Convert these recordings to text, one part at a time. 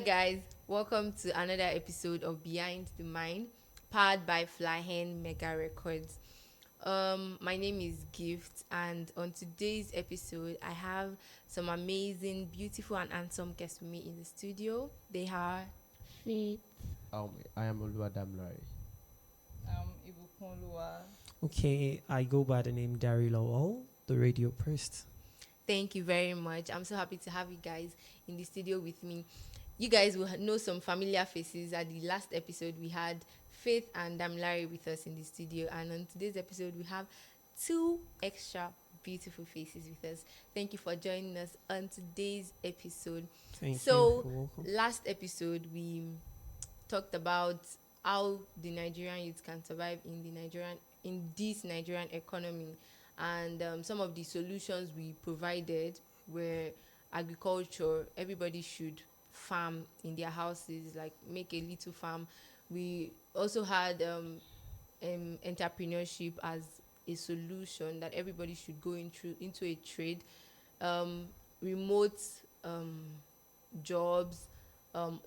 guys, welcome to another episode of Behind the Mind, powered by Flyhen Mega Records. My name is Gift, and on today's episode, I have some amazing, beautiful, and handsome guests with me in the studio. They are Faith. I am Oluwadamilare. Ibukunlua. Okay, I go by the name Dari Lowell, the radio priest. Thank you very much. I'm so happy to have you guys in the studio with me. You guys will know some familiar faces. At the last episode, we had Faith and Damilare with us in the studio. And on today's episode, we have two extra beautiful faces with us. Thank you for joining us on today's episode. Thank you. So, You're welcome. last episode, we talked about how the Nigerian youth can survive in this Nigerian economy. And some of the solutions we provided were agriculture. Everybody should farm in their houses, like make a little farm. We also had entrepreneurship as a solution, that everybody should go into a trade, remote jobs,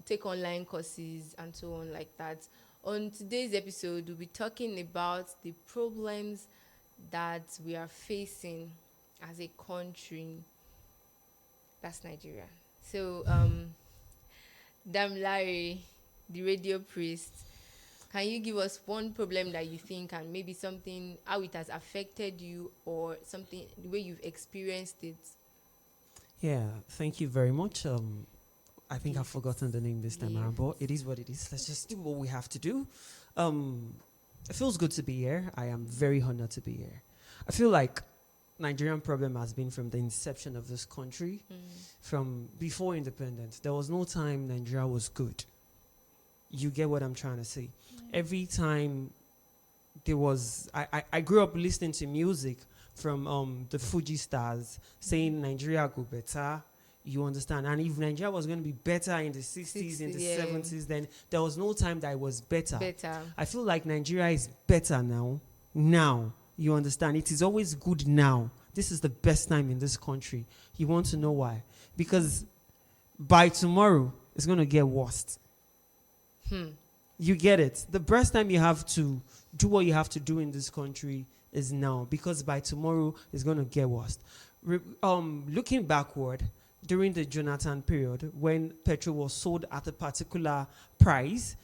take online courses, and so on like that. On today's episode, we'll be talking about the problems that we are facing as a country. That's Nigeria. So, Damilare, the radio priest, can you give us one problem that you think, and maybe something, how it has affected you, or something, the way you've experienced it? Yeah, thank you very much. I think I've forgotten the name this time Yeah. around, but it is what it is. Let's just do what we have to do. It feels good to be here. I am very honored to be here. I feel like Nigerian problem has been from the inception of this country, from before independence. There was no time Nigeria was good. You get what I'm trying to say? Every time there was, I grew up listening to music from the Fuji stars saying Nigeria go better. You understand? And if Nigeria was going to be better in the 60s, in the 70s, then there was no time that it was better. I feel like Nigeria is better now. Now, you understand? It is always good now. This is the best time in this country. You want to know why? Because by tomorrow, it's going to get worse. You get it? The best time you have to do what you have to do in this country is now, because by tomorrow, it's going to get worse. Looking backward, during the Jonathan period, when petrol was sold at a particular price,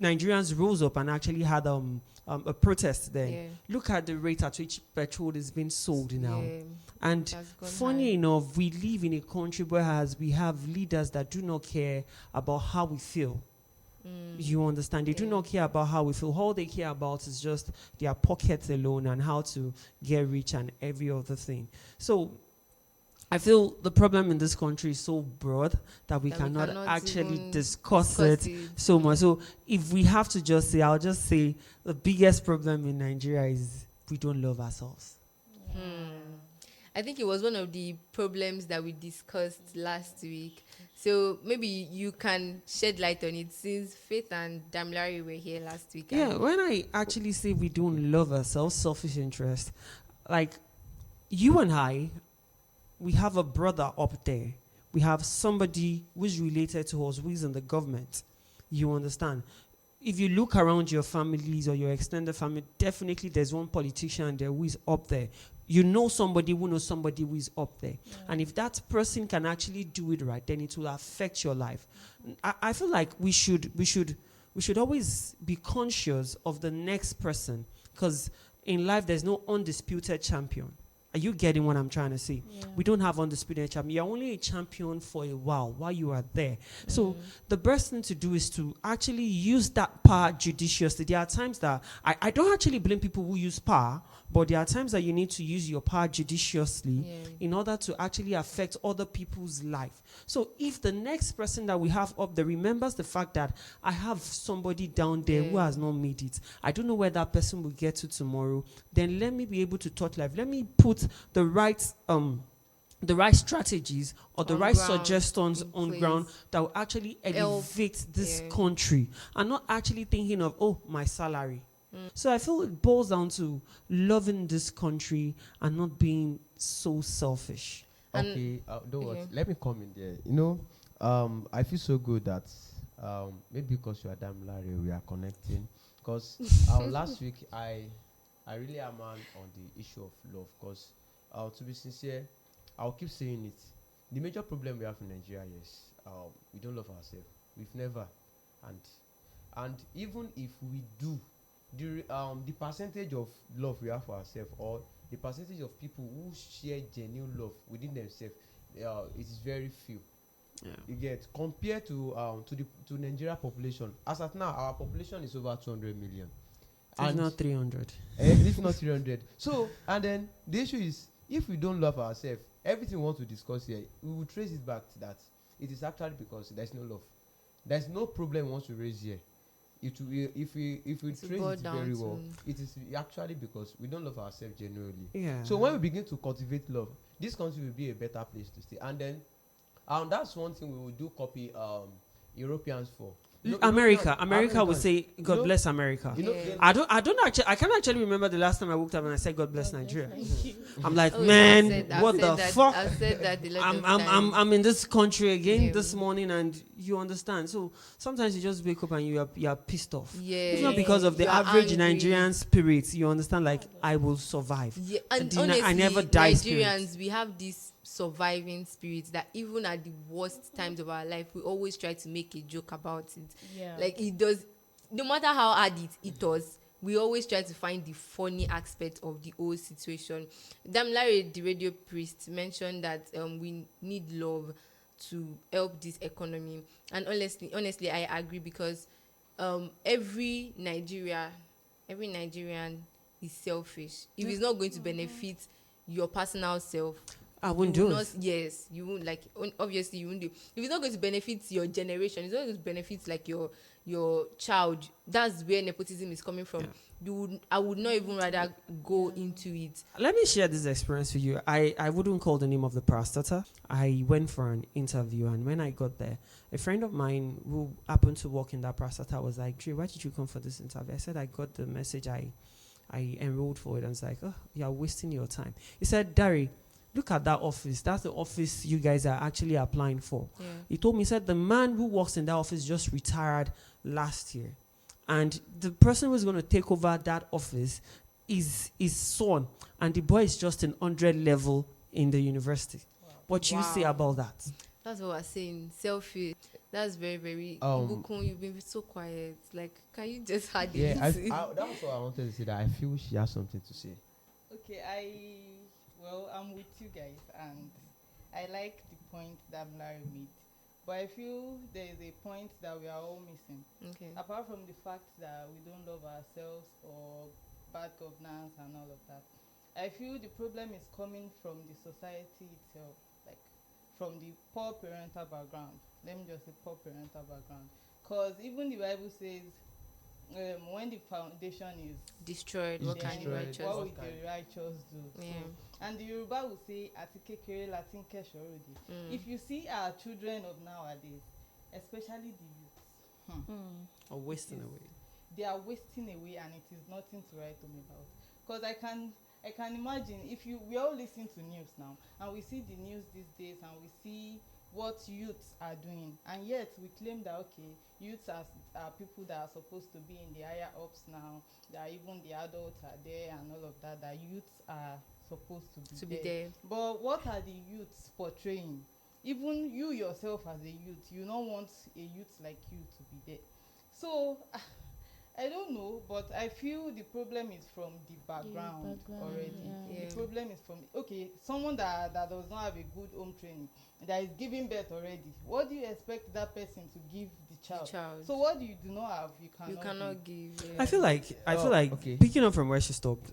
Nigerians rose up and actually had a protest there. Yeah. Look at the rate at which petrol is being sold now. Yeah. And That's gone funny high. enough, we live in a country where we have leaders that do not care about how we feel. You understand? They do Yeah. not care about how we feel. All they care about is just their pockets alone and how to get rich and every other thing. So I feel the problem in this country is so broad that we cannot actually even discuss it so much. So if we have to just say, I'll just say the biggest problem in Nigeria is we don't love ourselves. I think it was one of the problems that we discussed last week. So maybe you can shed light on it, since Faith and Damilare were here last week. Yeah, when I actually say we don't love ourselves, selfish interest, like you and I, we have a brother up there. We have somebody who's related to us, who is in the government. You understand? If you look around your families or your extended family, definitely there's one politician there who is up there. You know somebody who knows somebody who is up there. Yeah. And if that person can actually do it right, then it will affect your life. I feel like we should always be conscious of the next person, because in life there's no undisputed champion. Are you getting what I'm trying to say? Yeah. We don't have undisputed champion. You're only a champion for a while you are there. So the best thing to do is to actually use that power judiciously. There are times that I don't actually blame people who use power, but there are times that you need to use your power judiciously in order to actually affect other people's life. So if the next person that we have up there remembers the fact that I have somebody down there who has not made it, I don't know where that person will get to tomorrow, then let me be able to touch life. Let me put the right strategies or the right suggestions on ground that will actually elevate this country, and not actually thinking of my salary. So I feel it boils down to loving this country and not being so selfish. Okay, let me come in there. I feel so good that maybe because you are damn Larry, we are connecting. Because last week I really am on the issue of love. Because to be sincere, I'll keep saying it. The major problem we have in Nigeria is we don't love ourselves. We've never, and even if we do, the percentage of love we have for ourselves, or the percentage of people who share genuine love within themselves, it is very few. Yeah. You get, compared to Nigeria population. As at now, our population is over 200 million, It's and not 300. if not 300. So, and then the issue is, if we don't love ourselves, everything we want to discuss here, we will trace it back to that. It is actually because there's no love. There's no problem we want to raise here. It will, if we To trace go it down very to- well, it is actually because we don't love ourselves genuinely. Yeah. So when we begin to cultivate love, this country will be a better place to stay. And then that's one thing we will do copy Europeans for. America would say, God know- bless America. You know, Yeah. I can't actually remember the last time I woke up and I said, God bless Nigeria. I'm like, Oh, man, I've what said the that- fuck? I've said that a lot I'm, of I'm, times. I'm in this country again Yeah. this morning, and you understand. So sometimes you just wake up and you are pissed off. Yeah. It's not because of the You are average angry. Nigerian spirit. You understand, like, I will survive. Yeah, and The honestly, I never die Nigerians, we have this surviving spirit that even at the worst times of our life, we always try to make a joke about it. Yeah. Like it does, no matter how hard it was, we always try to find the funny aspect of the whole situation. Larry, the radio priest, mentioned that we need love to help this economy, and honestly, I agree, because every Nigerian is selfish. If it's not going to benefit your personal self, I wouldn't you do will it. not, yes, you won't, like, obviously you won't do. If it's not going to benefit your generation, it's not going to benefit like your child. That's where nepotism is coming from. Yeah. I would not even rather go into it. Let me share this experience with you. I wouldn't call the name of the pastor. I went for an interview, and when I got there, a friend of mine who happened to work in that pastor was like, Dre, why did you come for this interview? I said, I got the message. I enrolled for it. And it's like, oh, you're wasting your time. He said, Dari, look at that office. That's the office you guys are actually applying for. Yeah. He told me, he said, the man who works in that office just retired last year. And the person who's going to take over that office is his son. And the boy is just in 100 level in the university. Wow. What you say Wow. about that? That's what we're saying. Selfish. That's very, very. Ibukun, you've been so quiet. Like, can you just add yeah, it? that's what I wanted to say. That I feel she has something to say. Okay, I'm with you guys, and I like the point that Larry made, but I feel there is a point that we are all missing. Okay. Apart from the fact that we don't love ourselves or bad governance and all of that, I feel the problem is coming from the society itself, like from the poor parental background. Let me just say poor parental background, because even the Bible says, when the foundation is Destroyed. What can Destroyed. righteous? what What will the righteous do? Yeah. So, and the Yoruba will say àti kékeré la ti ń kẹ́ṣọ̀ọ́ ròde. Mm. If you see our children of nowadays, especially the youth, Or wasting away. they are wasting away, and it is nothing to write home about. Because I can imagine, if we all listen to news now, and we see the news these days, and we see what youths are doing, and yet we claim that, okay, youths are people that are supposed to be in the higher ups now, that even the adults are there and all of that, that youths are supposed to be there. But what are the youths portraying? Even you yourself as a youth, you don't want a youth like you to be there. So I don't know, but I feel the problem is from the background already. Yeah. The problem is from, okay, someone that does not have a good home training, that is giving birth already. What do you expect that person to give the child? So what you do not have, you cannot give. I feel like okay. picking up from where she stopped,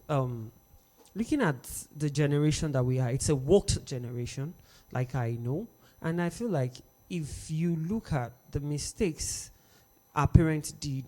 looking at the generation that we are, it's a woke generation, like I know. And I feel like if you look at the mistakes our parents did,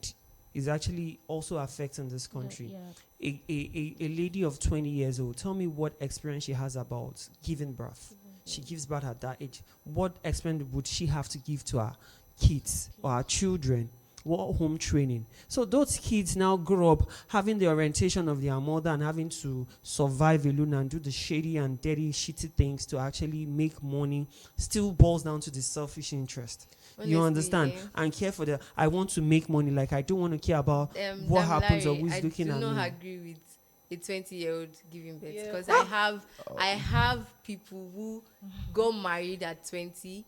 is actually also affecting this country. A lady of 20 years old, tell me what experience she has about giving birth. She gives birth at that age. What experience would she have to give to her kids or her children what home training. So those kids now grow up having the orientation of their mother and having to survive alone and do the shady and dirty, shitty things to actually make money. Still boils down to the selfish interest. You Honestly, understand? yeah. And care for the. I want to make money. Like I don't want to care about what happens or Damilare, who's I looking do at not me. agree with a 20-year-old giving birth, Yeah. because I have people who got married at 20,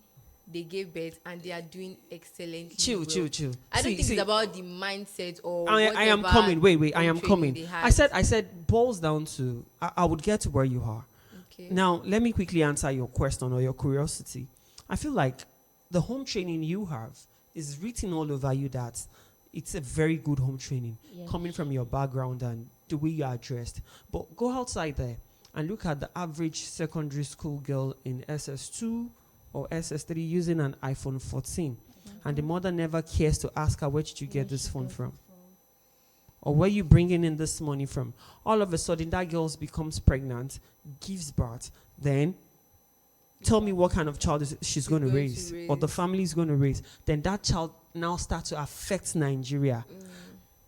they gave birth and they are doing excellently Chill, well. chill, chill. I don't think See, it's about the mindset or I am whatever coming. Wait. I home am training coming. they I had. said boils down to. I would get to where you are. Okay. Now, let me quickly answer your question or your curiosity. I feel like the home training you have is written all over you that it's a very good home training Yes. coming from your background and the way you are dressed. But go outside there and look at the average secondary school girl in SS2 or SS3 using an iPhone 14. And the mother never cares to ask her, where did you get this phone from? Or where you bringing in this money from? All of a sudden, that girl becomes pregnant, gives birth, then tell me what kind of child she's going to raise, or the family is going to raise. Then that child now starts to affect Nigeria.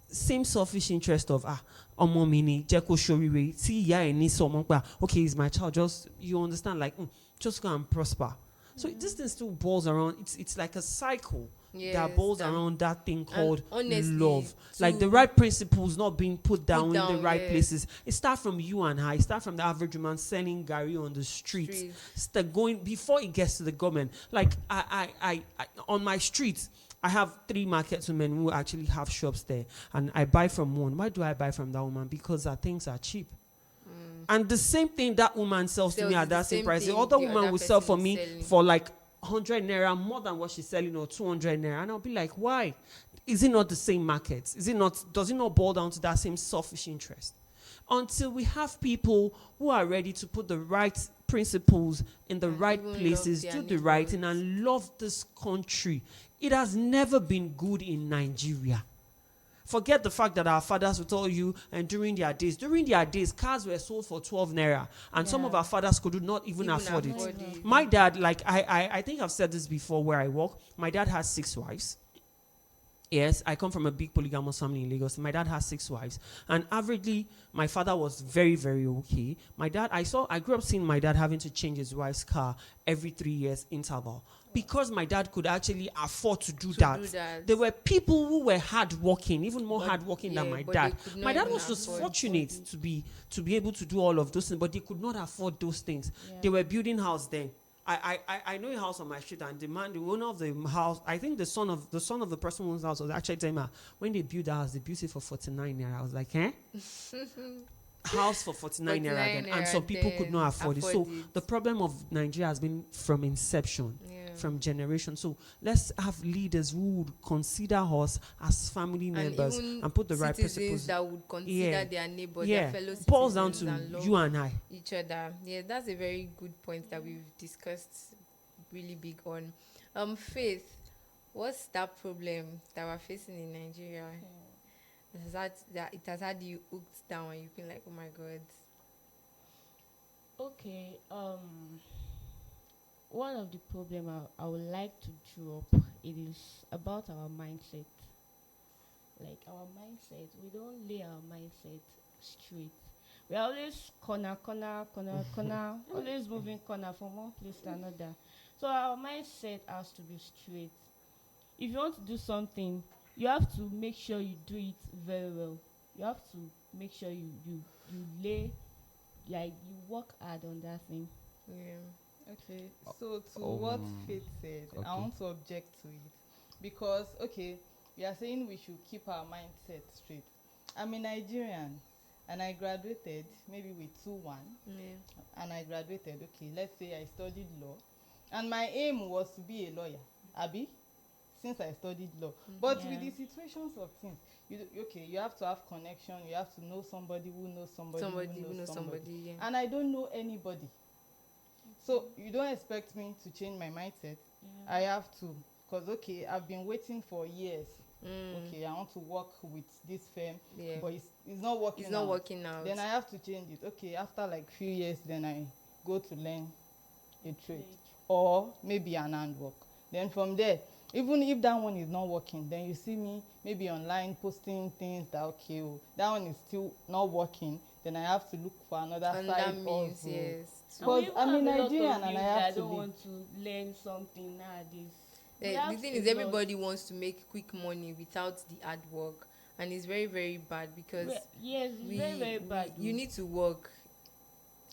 Same selfish interest of omo mini jeko shoriwe see ya any someone okay, is my child, just you understand, like just go and prosper. So this thing still balls around. It's like a cycle that balls around that thing called love. Like the right principles not being put down in the right places. It starts from you and I. It starts from the average woman selling Gary on the streets. Start going before it gets to the government. Like I on my streets, I have 3 market women who actually have shops there, and I buy from one. Why do I buy from that woman? Because her things are cheap. And the same thing that woman sells to me at that same price, the other woman will sell for me for like 100 naira more than what she's selling, or 200 naira. And I'll be like, why? Is it not the same market? Is it not? Does it not boil down to that same selfish interest? Until we have people who are ready to put the right principles in the right places, do the right thing, and love this country. It has never been good in Nigeria. Forget the fact that our fathers will tell you, and during their days, cars were sold for 12 naira, and some of our fathers could not even afford it. My dad, like I think I've said this before where I work. My dad has 6 wives. Yes, I come from a big polygamous family in Lagos. My dad has 6 wives, and averagely, my father was very, very okay. My dad, I grew up seeing my dad having to change his wife's car every 3 years interval, because my dad could actually afford to do that. There were people who were hardworking, even more hardworking than my dad. My dad was just fortunate to be able to do all of those things, but they could not afford those things. They were building house then. I know a house on my street, and the owner of the house, I think the son of the person who owns the house was actually telling me, when they built the house, they built it for 49 naira. I was like, house for 49 naira then, and some people could not afford it. So the problem of Nigeria has been from inception, from generation. So let's have leaders who would consider us as family members and put the right principles. That would consider their neighbor, their fellow citizens, boils down to you and I. Each other. Yeah, that's a very good point that we've discussed really big on. Faith, what's that problem that we're facing in Nigeria? It has had you hooked down and you've been like, oh my god. Okay, one of the problem I would like to draw up, it is about our mindset. Like our mindset, we don't lay our mindset straight. We're always corner, always moving corner from one place to another. So our mindset has to be straight. If you want to do something, you have to make sure you do it very well. You have to make sure you lay, like you work hard on that thing. Yeah. Okay, so to what Faith said, I want to object to it, because we are saying we should keep our mindset straight. I'm a Nigerian, and I graduated maybe with 2-1, and I graduated. Okay, let's say I studied law, and my aim was to be a lawyer, Abi, since I studied law. But with the situations of things, you have to have connection. You have to know somebody who knows somebody who knows somebody. And I don't know anybody. So you don't expect me to change my mindset. I have to, because I've been waiting for years. I want to work with this firm, but it's not working out. Then I have to change it. After like few years, then I go to learn a trade or maybe an handwork. Then from there, even if that one is not working, then you see me maybe online posting things that okay, oh, that one is still not working, then I have to look for another And that side means hustle. yes And we Because even I'm a have a lot Nigerian of and I youth have that to don't live. want to learn something nowadays. We The have thing a is, lot. everybody wants to make quick money without the hard work, and it's very very bad because Yes, it's very very bad. you Oh. need to work.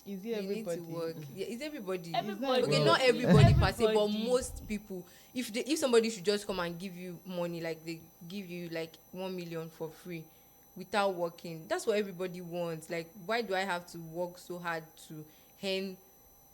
Is it You need to everybody? work. Yeah, it's everybody. It's not Everybody. Okay, Well, not everybody. everybody per se, but Everybody. most people. If somebody should just come and give you money, like they give you like 1 million for free, without working, that's what everybody wants. Like, why do I have to work so hard to earn?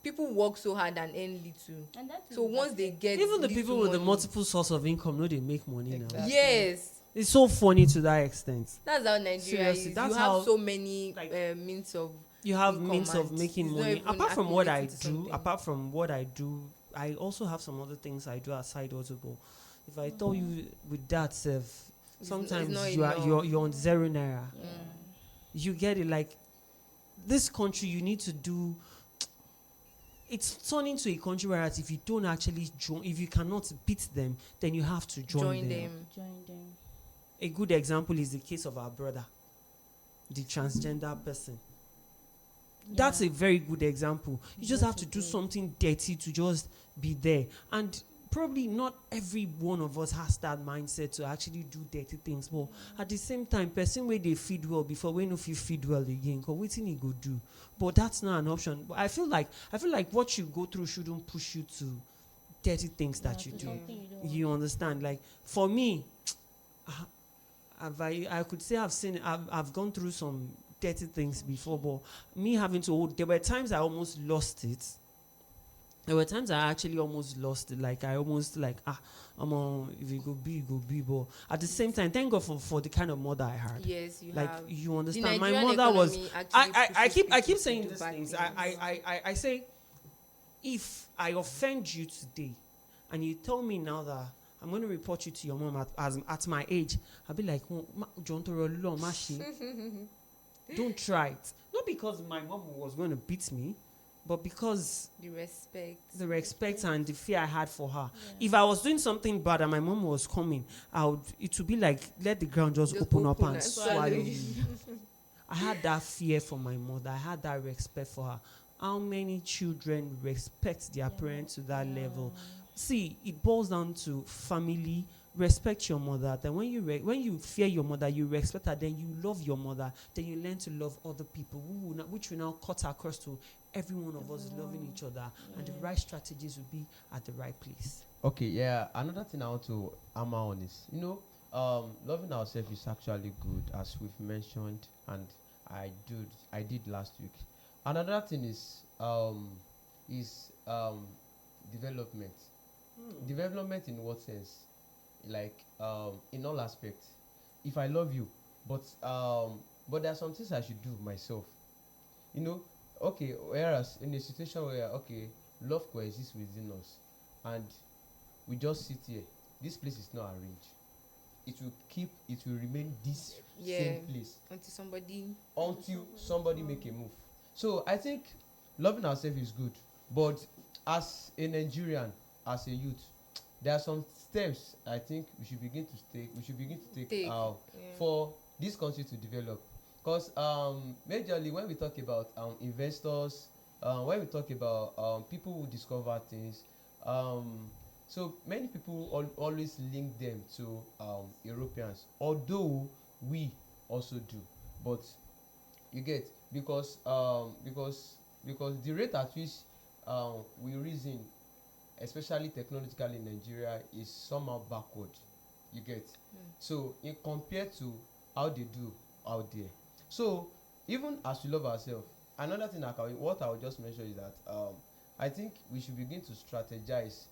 People work so hard and earn little. And that So is once they accepted. get Even the little people with the money, multiple source of income, no, they make money now. Exactly. yes, It's so funny to that extent. that's how Nigeria Seriously, is. that's You have how, so many like, means of you have income means of and making it's not money. even accumulating to Apart from what I do, I also have some other things I do aside also. But if I tell you with that self, It's sometimes not you are enough. you're on 0 naira. Yeah. You get it. Like, this country, you need to do. It's turning to a country where if you don't actually join, if you cannot beat them, then you have to join them. Join them. A good example is the case of our brother, the transgender person. That's a very good example. You just have to do something dirty to just be there. And probably not every one of us has that mindset to actually do dirty things. But at the same time, person where they feed well before, when if you feed well again, because waiting he go do. But that's not an option. But I feel like what you go through shouldn't push you to dirty things that you do. You understand? Like, for me, I could say I've gone through some dirty things before, but me having to there were times I almost lost it. There were times I actually almost lost it. Like, I almost I'm on, if it go be. But at the same time, thank God for the kind of mother I had. Yes, you Like, have. you The understand, my Nigerian mother was. economy actually I pushes keep people to saying do these bad things. things. I say, if I offend you today, and you tell me now that I'm going to report you to your mom at my age, I'll be like, oh, John Torolo, Mashi, don't try it. Not because my mom was going to beat me, but because The respect. and the fear I had for her. If I was doing something bad and my mom was coming, it would be like, let the ground just open up and swallow you. I had that fear for my mother. I had that respect for her. How many children respect their parents to that level? See, it boils down to family. Respect your mother. Then when you fear your mother, you respect her. Then you love your mother. Then you learn to love other people, which will now cut across to every one of us loving each other, and the right strategies will be at the right place. Okay, yeah. Another thing I want to hammer on is, loving ourselves is actually good, as we've mentioned, and I did last week. Another thing is development. Development in what sense? Like, in all aspects. If I love you, but there are some things I should do myself. You know, okay. Whereas in a situation where love coexists within us, and we just sit here, this place is not arranged. It will remain this same place until somebody make a move. So I think loving ourselves is good, but as a Nigerian, as a youth, there are some steps I think we should begin to take for this country to develop. Because majorly when we talk about investors, when we talk about people who discover things, so many people always link them to Europeans, although we also do. But you get, because the rate at which we reason, especially technologically in Nigeria, is somehow backward. You get. So in compared to how they do out there. So even as we love ourselves, another thing what I will just mention is that I think we should begin to strategize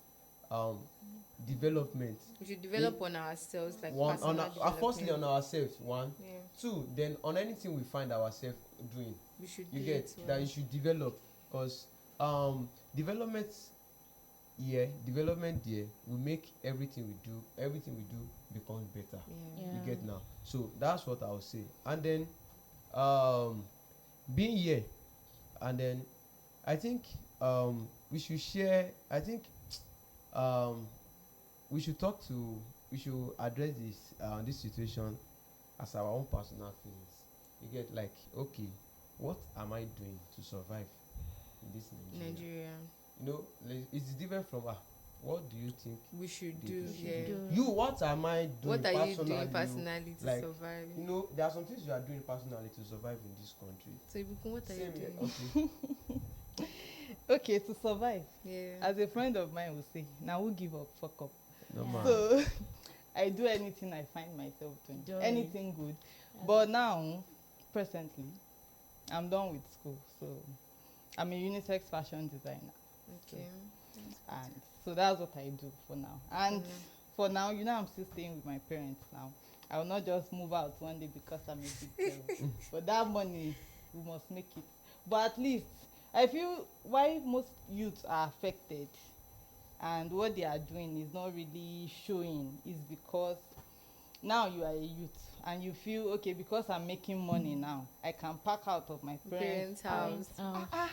development. We should develop on ourselves, like One, personal development. firstly on ourselves, one. Yeah. Two, then on anything we find ourselves doing. We should You do get it, yeah. that you should develop, because development there will make everything we do becomes better. Yeah. You get now. So that's what I would say. And then being here, and then I think we should share. I think we should we should address this situation as our own personal feelings. You get, like, okay, what am I doing to survive in this Nigeria? Nigeria. You know, it's different from what do you think We should they- do. we should Yeah. do. you, what am I doing What are you personally? doing personally to like, survive? You know, there are some things you are doing personally to survive in this country. So Ibukun, what are you Same here. doing? Okay. Okay, to survive. Yeah. As a friend of mine will say, now who give up, fuck up. No Yeah. man. So I do anything I find myself doing. Doing. Anything good. Yeah. But now, presently, I'm done with school. So I'm a unisex fashion designer. Okay. And so that's what I do for now. And for now, you know, I'm still staying with my parents now. I will not just move out one day because I'm a big girl. But that money, we must make it. But at least, I feel why most youths are affected and what they are doing is not really showing is because now you are a youth and you feel, okay, because I'm making money now, I can pack out of my parents' Parents' house. house.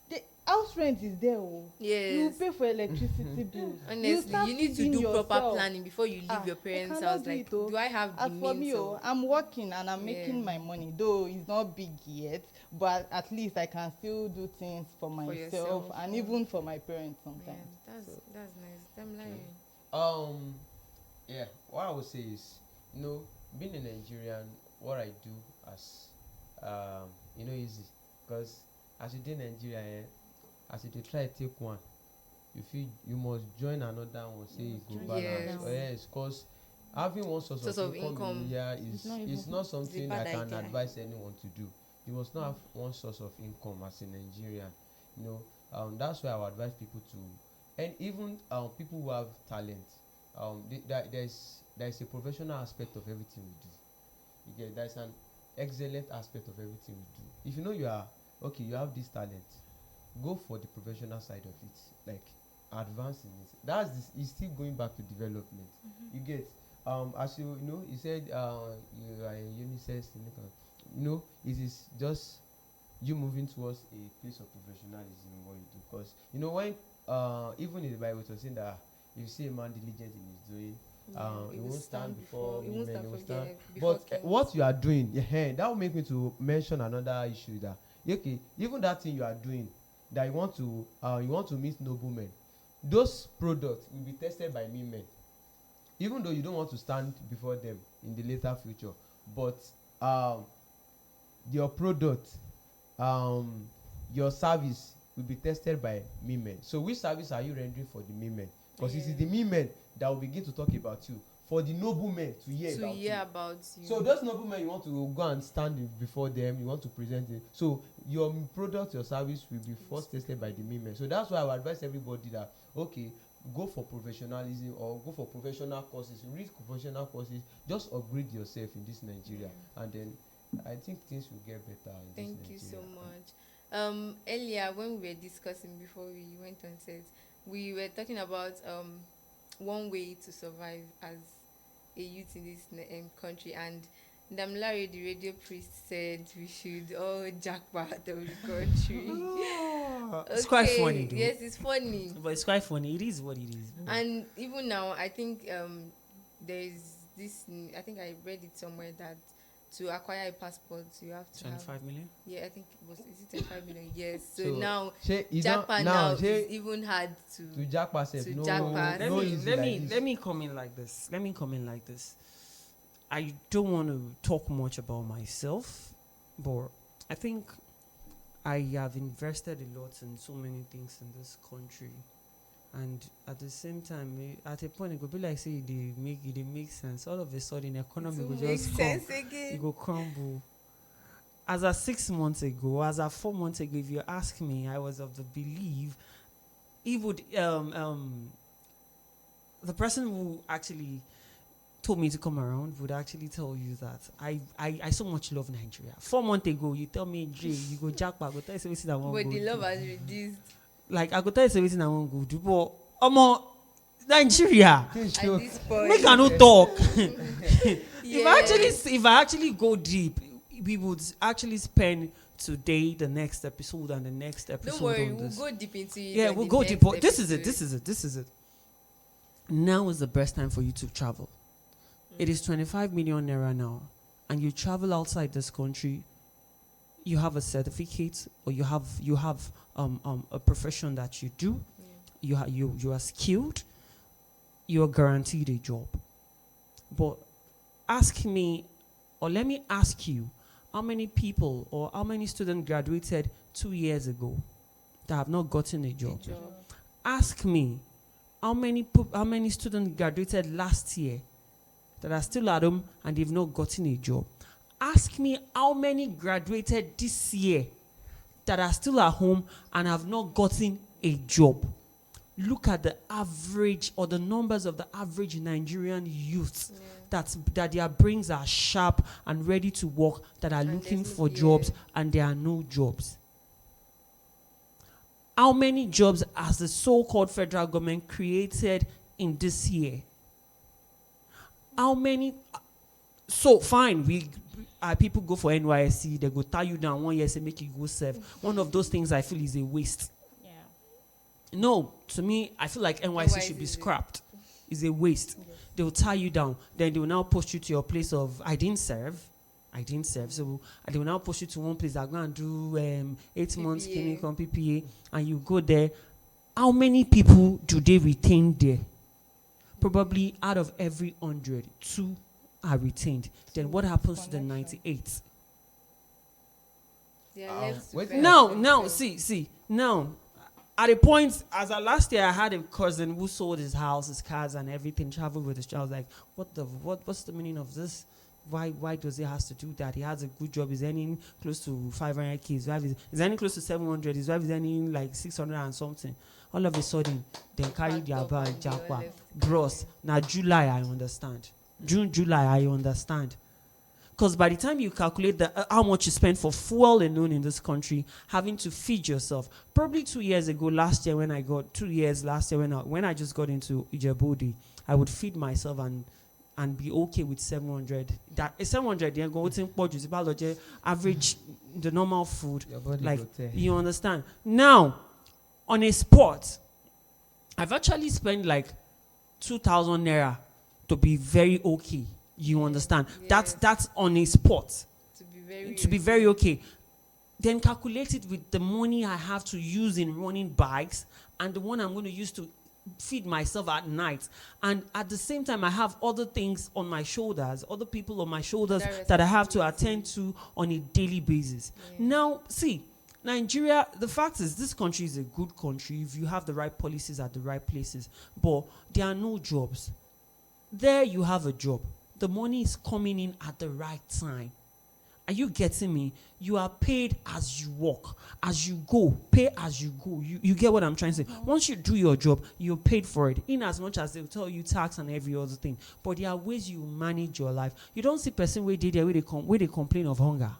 The house rent is there. Oh. Yes. You pay for electricity bills. Honestly, you need to feeding do proper yourself. planning before you leave your I parents' cannot house. do Like, it, oh. do I have the As for means me, of? I'm working and I'm making Yeah. my money, though it's not big yet, but at least I can still do things for myself yourself, and yeah. even for my parents Yeah, sometimes. that's So- nice. Them lying. Yeah, what I would say is, you know, being a Nigerian, what I do as easy, because as you do Nigeria, as you dey try take one, you feel you must join another one, say You you must go join balance. another Oh, yes, because having one source of income in here It's is not it's even- not it's a something bad I can idea. advise anyone to do. You must not have one source of income as a Nigerian. You know, that's why I would advise people to, and even people who have talent. There's a professional aspect of everything we do. You get, there's an excellent aspect of everything we do. If you know you are okay, you have this talent, go for the professional side of it, like advance in it. That's this is still going back to development. You get, as you know, you said you are a unisex, you know, it is just you moving towards a place of professionalism in what you do. Because you know, when even in the Bible it was saying that if you see a man diligent in his doing, he won't stand before He won't women, stand he won't for stand. before But kings. what you are doing, yeah, that will make me to mention another issue, that okay, even that thing you are doing, that you want to meet noblemen, those products will be tested by men, even though you don't want to stand before them in the later future. But your product, your service will be tested by men. So which service are you rendering for the men? Because it is the men that will begin to talk about you, for the noblemen to hear about you. About you. So those noblemen, you want to go and stand before them, you want to present it. So your product, your service will be first tested by the men. So that's why I would advise everybody that, okay, go for professionalism or go for professional courses, read professional courses, just upgrade yourself in this Nigeria, and then I think things will get better in Thank you this so Nigeria. much. Earlier when we were discussing before we went on set, we were talking about one way to survive as a youth in this country, and Damilare, the radio priest, said we should all jackpot of the country. It's quite funny, though. Yes, it's funny. But it's quite funny. It is what it is. And even now, I think there's this. I think I read it somewhere that to acquire a passport, you have to have. 25 million? Yeah, I think it was. Is it 25 million? Yes. So, So, now Shey, it's jackpot not- now shey, is even hard to. to jackpot sef, to no, jackpot. no let easy me like this. let me come in like this. I don't want to talk much about myself, but I think I have invested a lot in so many things in this country, and at the same time, at a point it could be like say it dey make sense. All of a sudden, economy to go make just come, sense it again. go crumble. As of 6 months ago, as of 4 months ago, if you ask me, I was of the belief, even the person who actually told me to come around would actually tell you that I so much love Nigeria. 4 months ago, you tell me, Jay, you go jackpot, I go tell you everything I want But go the do. love has reduced. Like, I go tell you everything I want go do, but Nigeria, Things At show- this point, make I no talk. yes. If I actually go deep, we would actually spend today, the next episode, and the next episode Don't worry, on we'll this. go deep into it. Yeah, on we'll the go next deep. But this is episode. it. now is the best time for you to travel. It Mm. is 25 million naira now, and you travel outside this country. You have a certificate, or you have a profession that you do. Yeah. You are skilled. You are guaranteed a job. But ask me, or let me ask you, how many people or how many students graduated 2 years ago that have not gotten a job? Job. Ask me, how many students graduated last year that are still at home and they've not gotten a job? Ask me how many graduated this year that are still at home and have not gotten a job. Look at the average or the numbers of the average Nigerian youth Yeah. that their brains are sharp and ready to work, that are And looking there's for no- jobs, yeah. and there are no jobs. How many jobs has the so-called federal government created in this year? How many? So fine, people go for NYSC, they go tie you down 1 year, say make you go serve. One of those things I feel is a waste. Yeah. No, to me, I feel like NYC should be NYC is a- scrapped. It's a waste. Yes. They will tie you down. Then they will now post you to your place of, I didn't serve. So they will now post you to one place that go and do 8 months PPA. clinic on PPA, and you go there. How many people do they retain there? Probably out of every 100, 2 are retained. Then what happens to the Connection. 98? They are left to wait, fend Now, for now, themselves. see, now, at a point, as of last year, I had a cousin who sold his house, his cars, and everything, traveled with his child. I was like, what's the meaning of this? Why does he has to do that? He has a good job. He's earning close to 500K. His wife is earning close to 700. His wife is earning like 600 and something. All of a sudden, they carry Packed their up bag, and they all japa. left. Bros, now July, I understand. June, July, I understand. Because by the time you calculate how much you spend for fuel alone in this country, having to feed yourself, probably 2 years ago, last year when I just got into Ijebodi, I would feed myself and be okay with 700. That 700, yeah, go to average the normal food. Your body Like, go tear. you understand? Now, on a sport, I've actually spent like 2,000 naira to be very okay. You understand? Yes. That's on a sport To be very okay. Then calculate it with the money I have to use in running bikes and the one I'm going to use to feed myself at night. And at the same time, I have other things on my shoulders, other people on my shoulders That that I have to responsibility. attend to on a daily basis. Yeah. Now, see, Nigeria, the fact is this country is a good country if you have the right policies at the right places. But there are no jobs. There you have a job. The money is coming in at the right time. Are you getting me? You are paid as you work, as you go, pay as you go. You get what I'm trying to say? Once you do your job, you're paid for it, in as much as they'll tell you tax and every other thing. But there are ways you manage your life. You don't see person where they complain of hunger.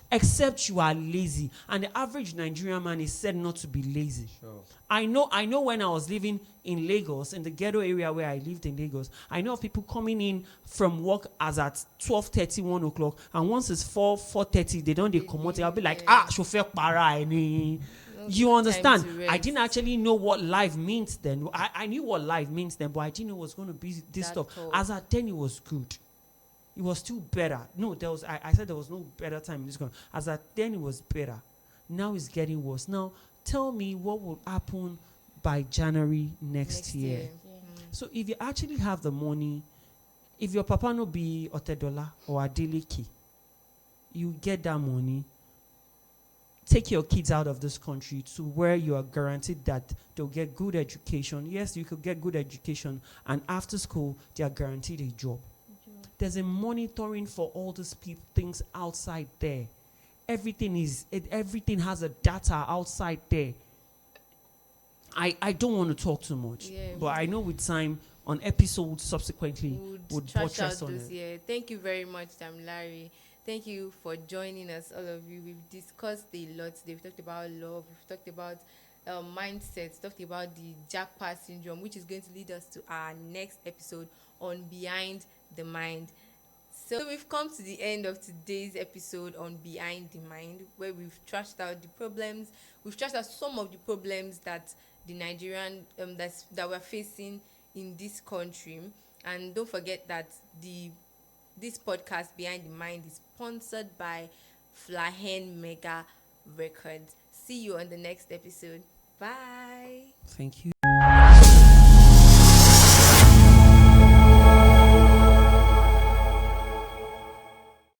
Except you are lazy. And the average Nigerian man is said not to be lazy. Sure. I know when I was living in Lagos, in the ghetto area where I lived in Lagos, I know of people coming in from work as at 12:30, 1 o'clock, and once it's 4:30, they don't come out. I'll be like, chauffeur para any. No You time understand? to I rest. didn't actually know what life means then. I knew what life means then, but I didn't know it was going to be this That stuff. tough. As at then, it was good. It was still better. No, I said there was no better time in this country. As at then, it was better. Now it's getting worse. Now, tell me what will happen by January next year. Yeah. So if you actually have the money, if your papa no be Otedola or Adeleke, you get that money, take your kids out of this country to where you are guaranteed that they'll get good education. Yes, you could get good education, and after school, they are guaranteed a job. There's a monitoring for all these things outside there. Everything has a data outside there. I don't want to talk too much, Yeah. but I know with time on episodes subsequently would trash trash out on those. it. Yeah. Thank you very much, Larry. Thank you for joining us, all of you. We've discussed a lot today. We've talked about love. We've talked about mindsets. Talked about the jackpot syndrome, which is going to lead us to our next episode on Behind the Mind. So we've come to the end of today's episode on Behind the Mind, where we've trashed out the problems. We've trashed out some of the problems that the Nigerian that we're facing in this country. And don't forget that this podcast Behind the Mind is sponsored by Flahen Mega Records. See you on the next episode. Bye. Thank you.